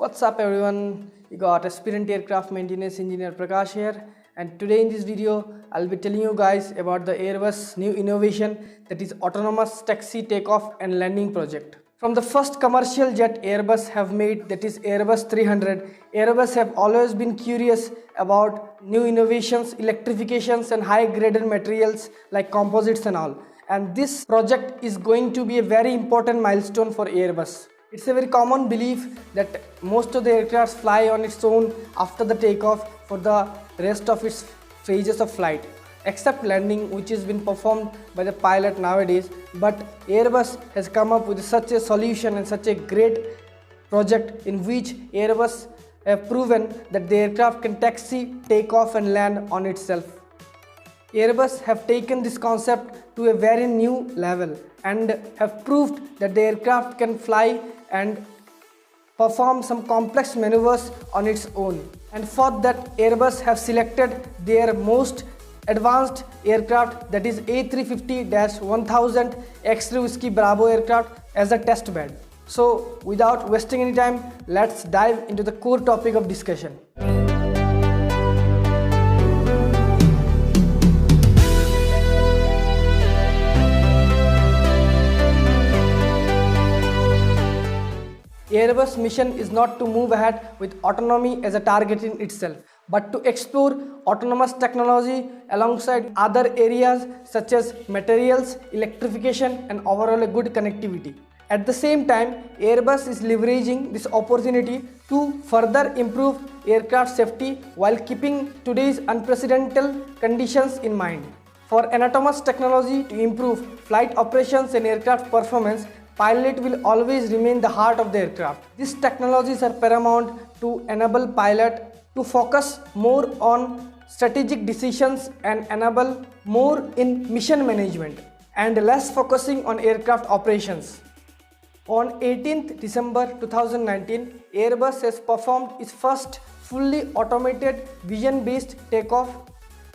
What's up everyone, you got aspirant aircraft maintenance engineer Prakash here, and today in this video I'll be telling you guys about the Airbus new innovation, that is autonomous taxi takeoff and landing project. From the first commercial jet Airbus have made, that is Airbus 300, Airbus have always been curious about new innovations, electrifications and high graded materials like composites and all. And this project is going to be a very important milestone for Airbus. It's a very common belief that most of the aircrafts fly on its own after the takeoff for the rest of its phases of flight, except landing, which has been performed by the pilot nowadays. But Airbus has come up with such a solution and such a great project in which Airbus have proven that the aircraft can taxi, take off and land on itself. Airbus have taken this concept to a very new level and have proved that the aircraft can fly and perform some complex maneuvers on its own. And for that, Airbus have selected their most advanced aircraft, that is A350-1000 X-ray Whiskey Bravo aircraft, as a test bed. So without wasting any time, let's dive into the core topic of discussion. Airbus mission is not to move ahead with autonomy as a target in itself, but to explore autonomous technology alongside other areas such as materials, electrification and overall a good connectivity. At the same time, Airbus is leveraging this opportunity to further improve aircraft safety while keeping today's unprecedented conditions in mind. For autonomous technology to improve flight operations and aircraft performance, pilot will always remain the heart of the aircraft. These technologies are paramount to enable pilot to focus more on strategic decisions and enable more in mission management and less focusing on aircraft operations. On 18th December 2019, Airbus has performed its first fully automated vision-based takeoff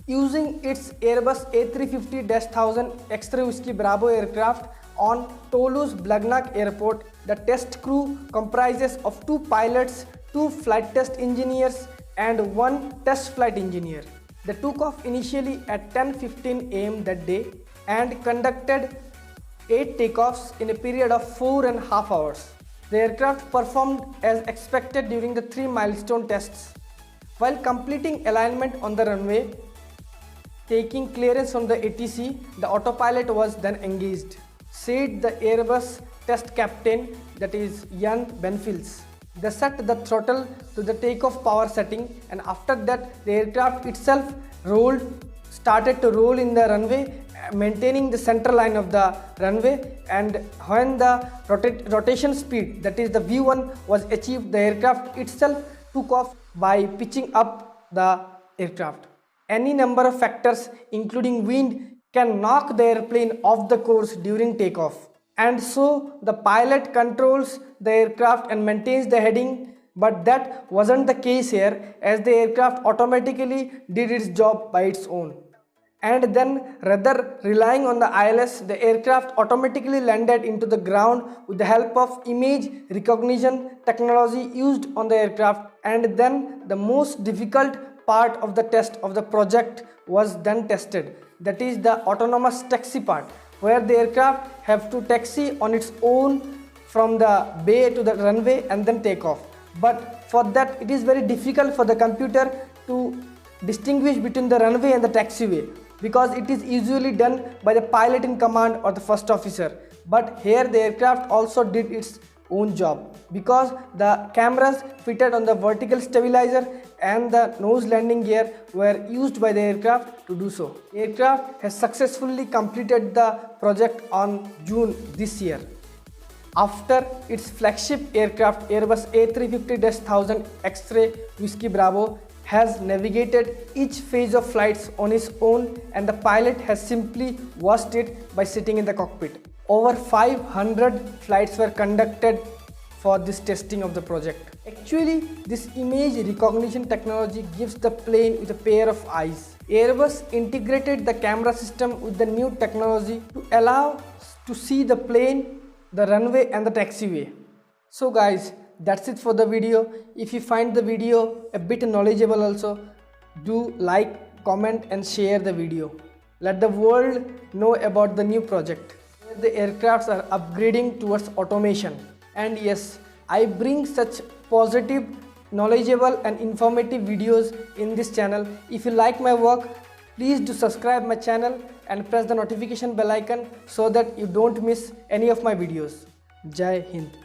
using its Airbus A350-1000 X-ray Whiskey Bravo aircraft on Toulouse-Blagnac Airport. The test crew comprises of 2 pilots, 2 flight test engineers and 1 test flight engineer. They took off initially at 10:15 am that day and conducted 8 takeoffs in a period of 4.5 hours. The aircraft performed as expected during the 3 milestone tests. While completing alignment on the runway, taking clearance from the ATC, the autopilot was then engaged, said the Airbus test captain, that is Jan Benfils. They set the throttle to the takeoff power setting, and after that the aircraft itself started to roll in the runway, maintaining the center line of the runway. And when the rotation speed, that is the V1, was achieved, the aircraft itself took off by pitching up the aircraft. Any number of factors including wind can knock the airplane off the course during takeoff, and so the pilot controls the aircraft and maintains the heading. But that wasn't the case here, as the aircraft automatically did its job by its own. And then, rather relying on the ILS, the aircraft automatically landed into the ground with the help of image recognition technology used on the aircraft. And then the most difficult part of the test of the project was then tested, that is the autonomous taxi part, where the aircraft have to taxi on its own from the bay to the runway and then take off. But for that, it is very difficult for the computer to distinguish between the runway and the taxiway, because it is usually done by the pilot in command or the first officer. But here the aircraft also did its own job, because the cameras fitted on the vertical stabilizer and the nose landing gear were used by the aircraft to do so. The aircraft has successfully completed the project on June this year. After its flagship aircraft Airbus A350-1000 X-ray Whiskey Bravo has navigated each phase of flights on its own, and the pilot has simply watched it by sitting in the cockpit. Over 500 flights were conducted for this testing of the project. Actually, this image recognition technology gives the plane with a pair of eyes. Airbus integrated the camera system with the new technology to allow to see the plane, the runway and the taxiway. So guys, that's it for the video. If you find the video a bit knowledgeable also, do like, comment and share the video. Let the world know about the new project. The aircrafts are upgrading towards automation. And yes, I bring such positive, knowledgeable and informative videos in this channel. If you like my work, please do subscribe my channel and press the notification bell icon so that you don't miss any of my videos. Jai Hind.